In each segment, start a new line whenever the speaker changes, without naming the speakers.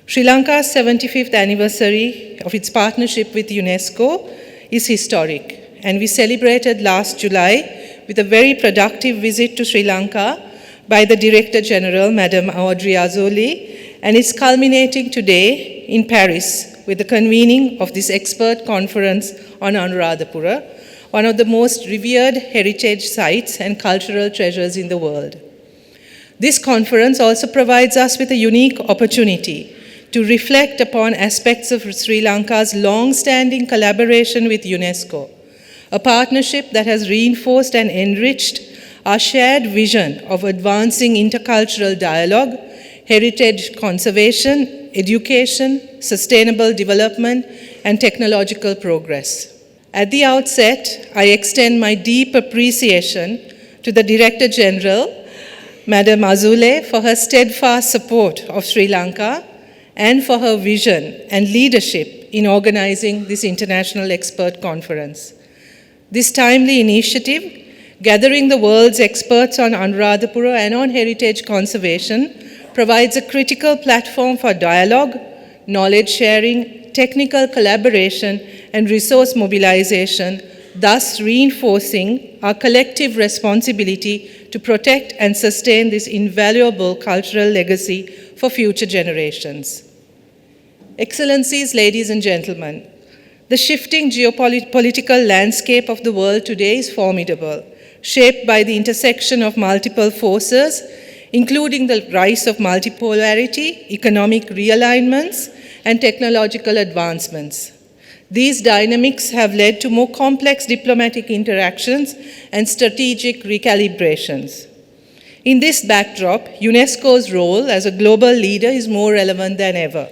Sri Lanka's 75th anniversary of its partnership with UNESCO is historic, and we celebrated last July with a very productive visit to Sri Lanka by the Director General, Madam Audrey Azoulay, and it's culminating today in Paris with the convening of this expert conference on Anuradhapura, one of the most revered heritage sites and cultural treasures in the world. This conference also provides us with a unique opportunity to reflect upon aspects of Sri Lanka's long-standing collaboration with UNESCO, a partnership that has reinforced and enriched our shared vision of advancing intercultural dialogue, heritage conservation, education, sustainable development, and technological progress. At the outset, I extend my deep appreciation to the Director General, Madam Azoulay, for her steadfast support of Sri Lanka and for her vision and leadership in organizing this international expert conference. This timely initiative, gathering the world's experts on Anuradhapura and on heritage conservation, provides a critical platform for dialogue, knowledge sharing, technical collaboration, and resource mobilization, thus reinforcing our collective responsibility to protect and sustain this invaluable cultural legacy for future generations. Excellencies, ladies and gentlemen, the shifting geopolitical landscape of the world today is formidable, shaped by the intersection of multiple forces, including the rise of multipolarity, economic realignments, and technological advancements. These dynamics have led to more complex diplomatic interactions and strategic recalibrations. In this backdrop, UNESCO's role as a global leader is more relevant than ever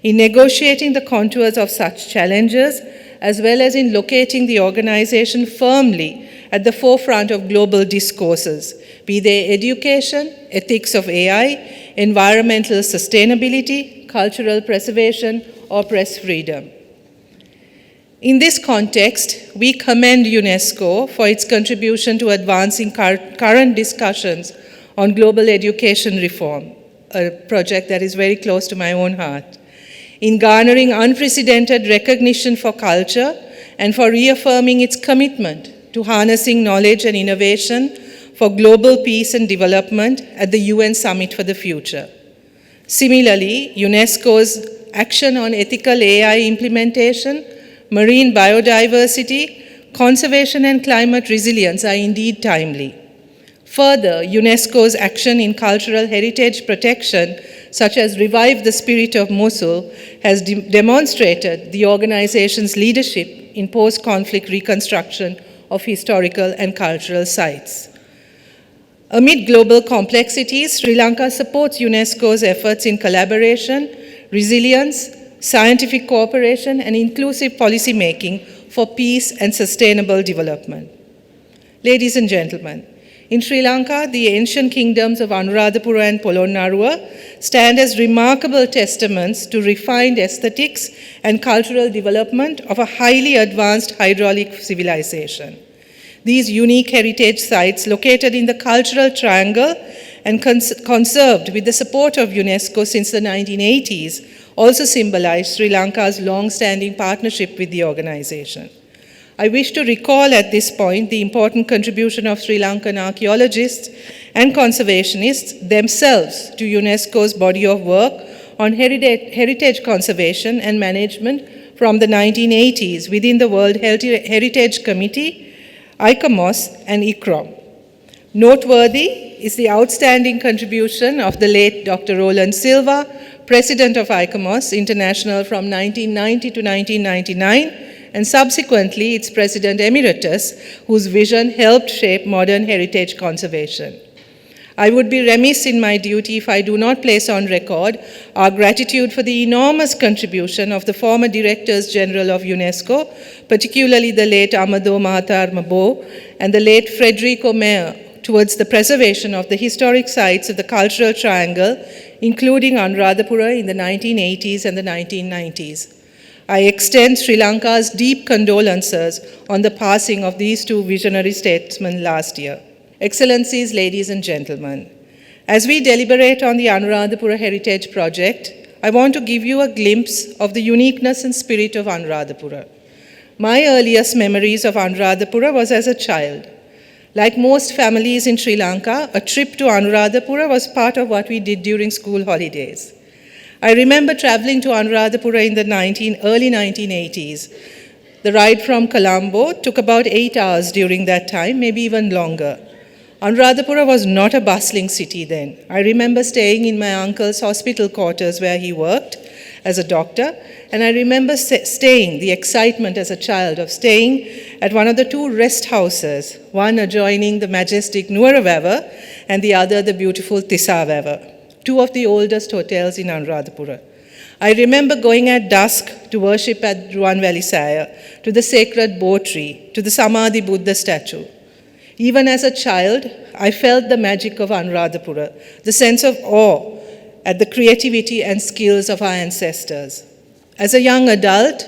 in negotiating the contours of such challenges, as well as in locating the organization firmly at the forefront of global discourses, be they education, ethics of AI, environmental sustainability, cultural preservation, or press freedom. In this context, we commend UNESCO for its contribution to advancing current discussions on global education reform, a project that is very close to my own heart, in garnering unprecedented recognition for culture and for reaffirming its commitment to harnessing knowledge and innovation for global peace and development at the UN Summit for the Future. Similarly, UNESCO's action on ethical AI implementation, marine biodiversity, conservation, and climate resilience are indeed timely. Further, UNESCO's action in cultural heritage protection, such as Revive the Spirit of Mosul, has demonstrated the organization's leadership in post-conflict reconstruction of historical and cultural sites. Amid global complexities, Sri Lanka supports UNESCO's efforts in collaboration, resilience, scientific cooperation, and inclusive policy making for peace and sustainable development. Ladies and gentlemen, in Sri Lanka, the ancient kingdoms of Anuradhapura and Polonnaruwa stand as remarkable testaments to refined aesthetics and cultural development of a highly advanced hydraulic civilization. These unique heritage sites, located in the cultural triangle and conserved with the support of UNESCO since the 1980s, also symbolize Sri Lanka's long-standing partnership with the organization. I wish to recall at this point the important contribution of Sri Lankan archaeologists and conservationists themselves to UNESCO's body of work on heritage conservation and management from the 1980s within the World Heritage Committee, ICOMOS, and ICCROM. Noteworthy is the outstanding contribution of the late Dr. Roland Silva, President of ICOMOS International from 1990 to 1999, and subsequently its President Emeritus, whose vision helped shape modern heritage conservation. I would be remiss in my duty if I do not place on record our gratitude for the enormous contribution of the former Directors General of UNESCO, particularly the late Amadou Mahathir Mbow and the late Frederico Meyer, towards the preservation of the historic sites of the Cultural Triangle, including Anuradhapura in the 1980s and the 1990s. I extend Sri Lanka's deep condolences on the passing of these two visionary statesmen last year. Excellencies, ladies and gentlemen, as we deliberate on the Anuradhapura Heritage Project, I want to give you a glimpse of the uniqueness and spirit of Anuradhapura. My earliest memories of Anuradhapura was as a child. Like most families in Sri Lanka, a trip to Anuradhapura was part of what we did during school holidays. I remember traveling to Anuradhapura in the early 1980s. The ride from Colombo took about 8 hours during that time, maybe even longer. Anuradhapura was not a bustling city then. I remember staying in my uncle's hospital quarters where he worked as a doctor, and I remember the excitement as a child of staying at one of the two rest houses, one adjoining the majestic Nuwara and the other the beautiful Tissa, two of the oldest hotels in Anuradhapura. I remember going at dusk to worship at Ruwanveli Saya, to the sacred Bo tree, to the Samadhi Buddha statue. Even as a child, I felt the magic of Anuradhapura, the sense of awe at the creativity and skills of our ancestors. As a young adult,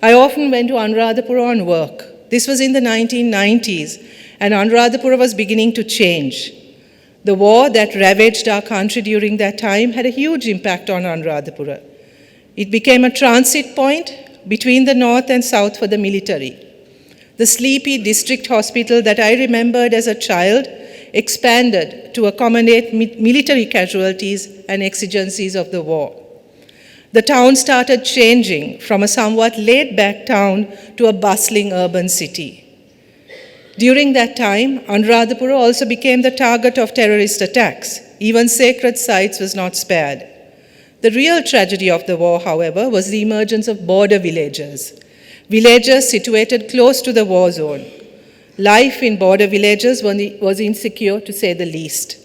I often went to Anuradhapura on work. This was in the 1990s, and Anuradhapura was beginning to change. The war that ravaged our country during that time had a huge impact on Anuradhapura. It became a transit point between the north and south for the military. The sleepy district hospital that I remembered as a child expanded to accommodate military casualties and exigencies of the war. The town started changing from a somewhat laid-back town to a bustling urban city. During that time, Anuradhapura also became the target of terrorist attacks. Even sacred sites was not spared. The real tragedy of the war, however, was the emergence of border villages situated close to the war zone. Life in border villages was insecure, to say the least.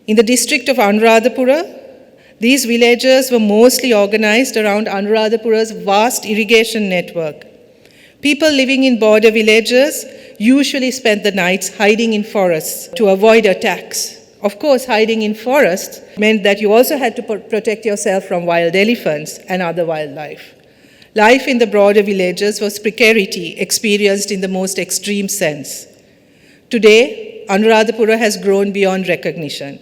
In the district of Anuradhapura, these villages were mostly organized around Anuradhapura's vast irrigation network. People living in border villages usually spent the nights hiding in forests to avoid attacks. Of course, hiding in forests meant that you also had to protect yourself from wild elephants and other wildlife. Life in the border villages was precarity experienced in the most extreme sense. Today, Anuradhapura has grown beyond recognition.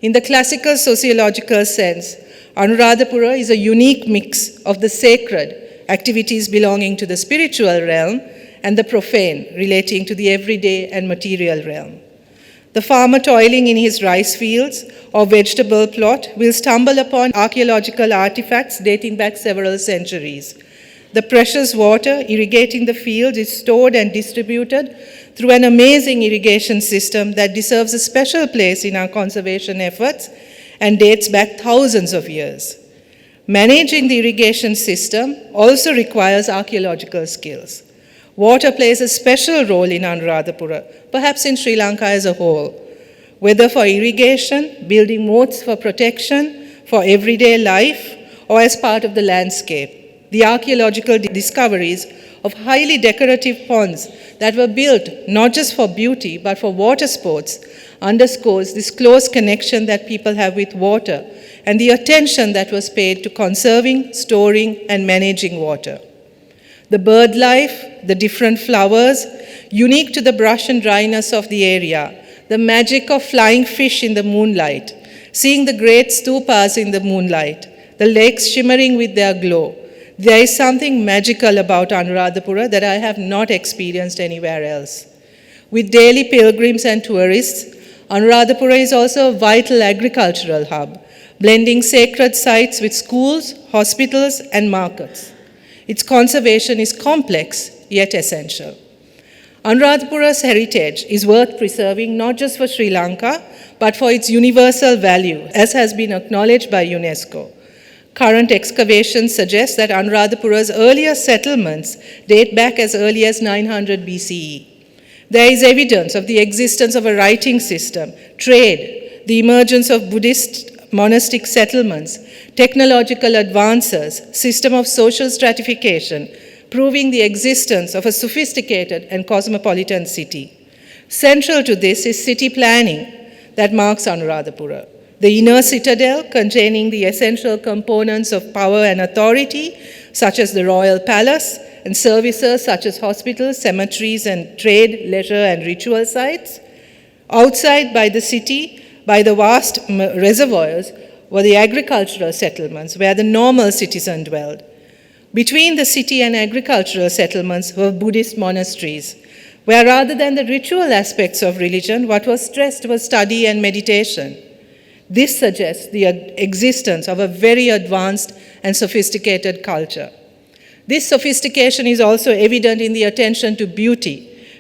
In the classical sociological sense, Anuradhapura is a unique mix of the sacred, activities belonging to the spiritual realm, and the profane, relating to the everyday and material realm. The farmer toiling in his rice fields or vegetable plot will stumble upon archaeological artifacts dating back several centuries. The precious water irrigating the fields is stored and distributed through an amazing irrigation system that deserves a special place in our conservation efforts and dates back thousands of years. Managing the irrigation system also requires archaeological skills. Water plays a special role in Anuradhapura, perhaps in Sri Lanka as a whole, whether for irrigation, building moats for protection, for everyday life, or as part of the landscape. The archaeological discoveries of highly decorative ponds that were built not just for beauty but for water sports underscores this close connection that people have with water and the attention that was paid to conserving, storing, and managing water. The bird life, the different flowers, unique to the brush and dryness of the area, the magic of flying fish in the moonlight, seeing the great stupas in the moonlight, the lakes shimmering with their glow. There is something magical about Anuradhapura that I have not experienced anywhere else. With daily pilgrims and tourists, Anuradhapura is also a vital agricultural hub, blending sacred sites with schools, hospitals, and markets. Its conservation is complex, yet essential. Anuradhapura's heritage is worth preserving not just for Sri Lanka, but for its universal value, as has been acknowledged by UNESCO. Current excavations suggest that Anuradhapura's earlier settlements date back as early as 900 BCE. There is evidence of the existence of a writing system, trade, the emergence of Buddhist monastic settlements, technological advances, system of social stratification, proving the existence of a sophisticated and cosmopolitan city. Central to this is city planning that marks Anuradhapura. The inner citadel, containing the essential components of power and authority, such as the royal palace, and services such as hospitals, cemeteries, and trade, leisure, and ritual sites. Outside by the city, by the vast reservoirs, were the agricultural settlements where the normal citizen dwelled. Between the city and agricultural settlements were Buddhist monasteries, where rather than the ritual aspects of religion, what was stressed was study and meditation. This suggests the existence of a very advanced and sophisticated culture. This sophistication is also evident in the attention to beauty,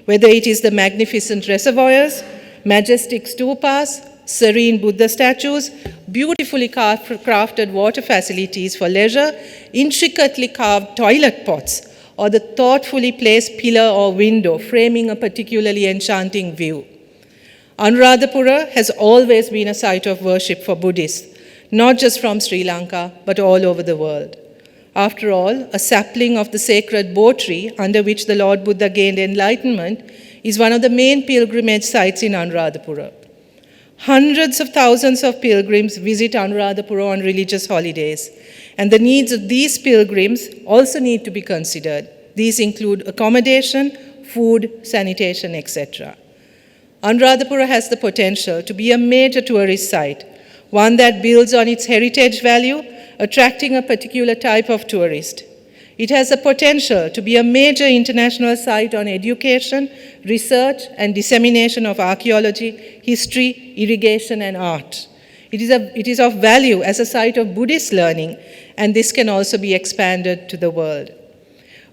whether it is the magnificent reservoirs, majestic stupas, serene Buddha statues, beautifully crafted water facilities for leisure, intricately carved toilet pots, or the thoughtfully placed pillar or window framing a particularly enchanting view. Anuradhapura has always been a site of worship for Buddhists, not just from Sri Lanka, but all over the world. After all, a sapling of the sacred Bo tree under which the Lord Buddha gained enlightenment is one of the main pilgrimage sites in Anuradhapura. Hundreds of thousands of pilgrims visit Anuradhapura on religious holidays, and the needs of these pilgrims also need to be considered. These include accommodation, food, sanitation, etc. Anuradhapura has the potential to be a major tourist site, one that builds on its heritage value, attracting a particular type of tourist. It has the potential to be a major international site on education, research, and dissemination of archaeology, history, irrigation, and art. It is of value as a site of Buddhist learning, and this can also be expanded to the world.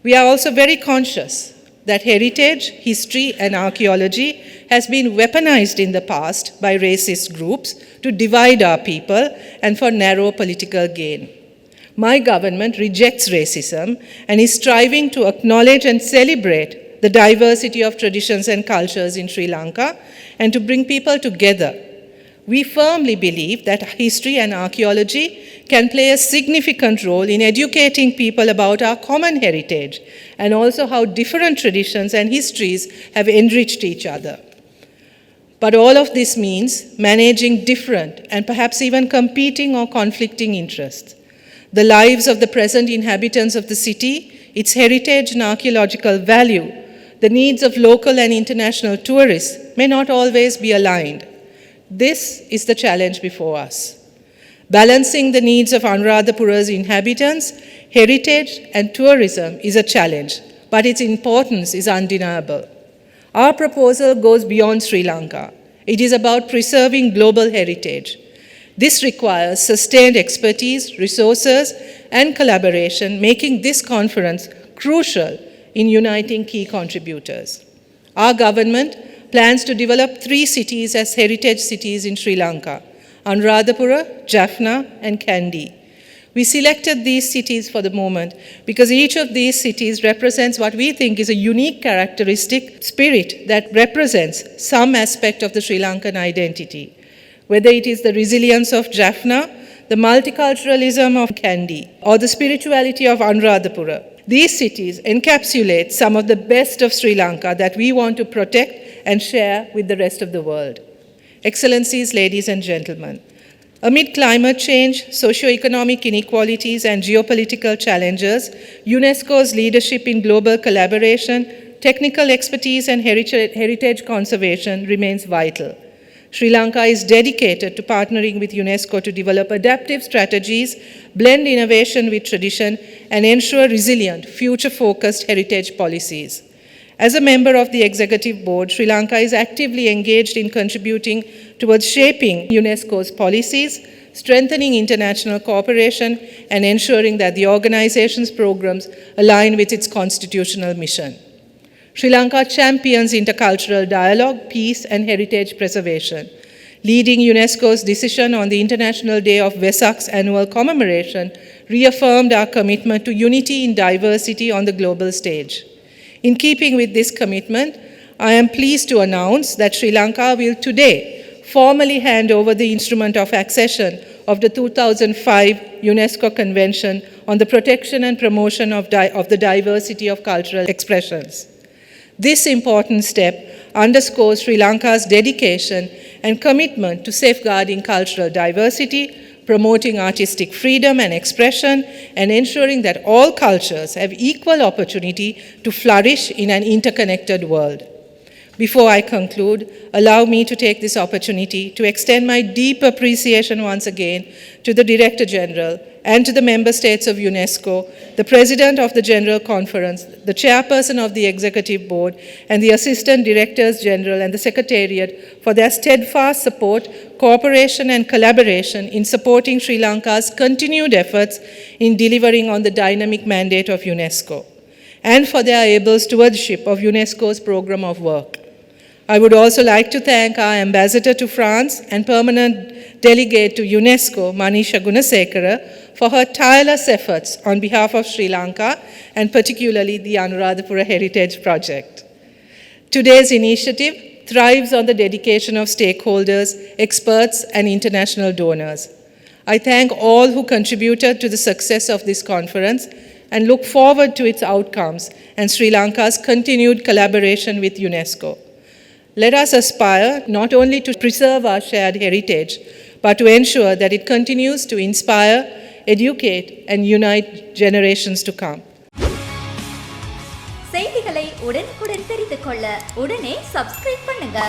We are also very conscious that heritage, history, and archaeology has been weaponized in the past by racist groups to divide our people and for narrow political gain. My government rejects racism and is striving to acknowledge and celebrate the diversity of traditions and cultures in Sri Lanka and to bring people together. We firmly believe that history and archaeology can play a significant role in educating people about our common heritage and also how different traditions and histories have enriched each other. But all of this means managing different and perhaps even competing or conflicting interests. The lives of the present inhabitants of the city, its heritage and archaeological value, the needs of local and international tourists may not always be aligned. This is the challenge before us. Balancing the needs of Anuradhapura's inhabitants, heritage, and tourism is a challenge, but its importance is undeniable. Our proposal goes beyond Sri Lanka. It is about preserving global heritage. This requires sustained expertise, resources, and collaboration, making this conference crucial in uniting key contributors. Our government plans to develop 3 cities as heritage cities in Sri Lanka: Anuradhapura, Jaffna, and Kandy. We selected these cities for the moment because each of these cities represents what we think is a unique characteristic spirit that represents some aspect of the Sri Lankan identity. Whether it is the resilience of Jaffna, the multiculturalism of Kandy, or the spirituality of Anuradhapura, these cities encapsulate some of the best of Sri Lanka that we want to protect and share with the rest of the world. Excellencies, ladies and gentlemen, amid climate change, socio-economic inequalities, and geopolitical challenges, UNESCO's leadership in global collaboration, technical expertise, and heritage conservation remains vital. Sri Lanka is dedicated to partnering with UNESCO to develop adaptive strategies, blend innovation with tradition, and ensure resilient, future-focused heritage policies. As a member of the Executive Board, Sri Lanka is actively engaged in contributing towards shaping UNESCO's policies, strengthening international cooperation, and ensuring that the organization's programs align with its constitutional mission. Sri Lanka champions intercultural dialogue, peace, and heritage preservation. Leading UNESCO's decision on the International Day of Vesak's annual commemoration reaffirmed our commitment to unity in diversity on the global stage. In keeping with this commitment, I am pleased to announce that Sri Lanka will today formally hand over the instrument of accession of the 2005 UNESCO Convention on the Protection and Promotion of the Diversity of Cultural Expressions. This important step underscores Sri Lanka's dedication and commitment to safeguarding cultural diversity, promoting artistic freedom and expression, and ensuring that all cultures have equal opportunity to flourish in an interconnected world. Before I conclude, allow me to take this opportunity to extend my deep appreciation once again to the Director General and to the member states of UNESCO, the President of the General Conference, the Chairperson of the Executive Board, and the Assistant Directors General and the Secretariat for their steadfast support, cooperation, and collaboration in supporting Sri Lanka's continued efforts in delivering on the dynamic mandate of UNESCO, and for their able stewardship of UNESCO's program of work. I would also like to thank our Ambassador to France and Permanent Delegate to UNESCO, Manisha Gunasekara, for her tireless efforts on behalf of Sri Lanka and particularly the Anuradhapura Heritage Project. Today's initiative thrives on the dedication of stakeholders, experts, and international donors. I thank all who contributed to the success of this conference and look forward to its outcomes and Sri Lanka's continued collaboration with UNESCO. Let us aspire not only to preserve our shared heritage, but to ensure that it continues to inspire, educate, and unite generations to come.
செய்திகளை உடனுக்குடன் தெரிந்து கொள்ள உடனே subscribe பண்ணுங்க.